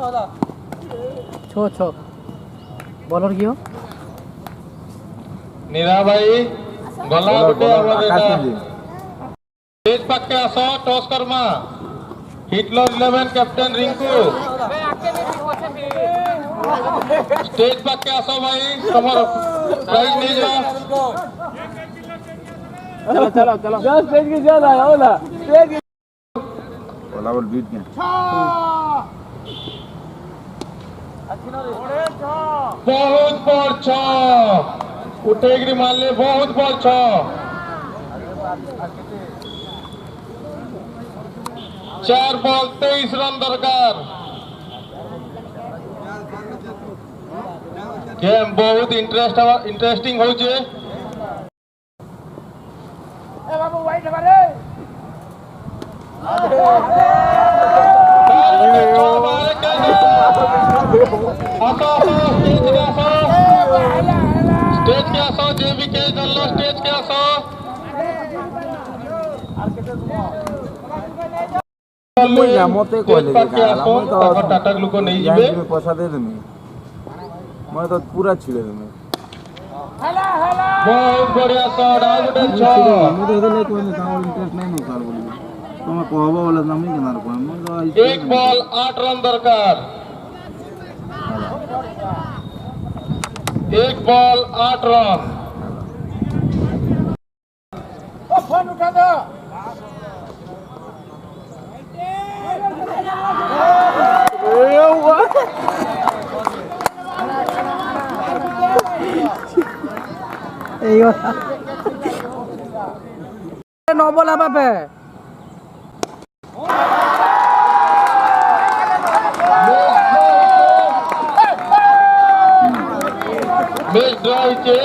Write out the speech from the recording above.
छो बॉलर कियो नीरा भाई गला गुटे तेज पक्के आसो toss Karma Hitler 11 captain Rinku stage पक्के आसो भाई तुम्हार प्राइज नहीं जाओ चलो जो स्टेज की ज्यादा है ओला स्टेज ओला बॉल बीट गया बहुत बॉल छ उठेगी मान ले बहुत बॉल छ 4 बॉल 23 रन दरकार गेम बहुत इंटरेस्टिंग हो जे ए बाबू वाइट मारे स्टेज के आसो जेबीके जल्लो स्टेज के आसो मुझे मते कहले के आसो टाटा ग्लूको नहीं जिबे में पैसा दे देमी मैं तो पूरा छिड़े देमी बहुत बढ़िया शॉट आउट छ मुझे इधर कोई नहीं कावल इंटरेस्ट नहीं नो सर बोली तुम्हें कहबो वाला नाम नहीं केनार कोई मैं तो एक बॉल 8 रन दरकार एक बॉल 8 रन फोन उठा दो नो बोला बापे मैच ड्रा होइछे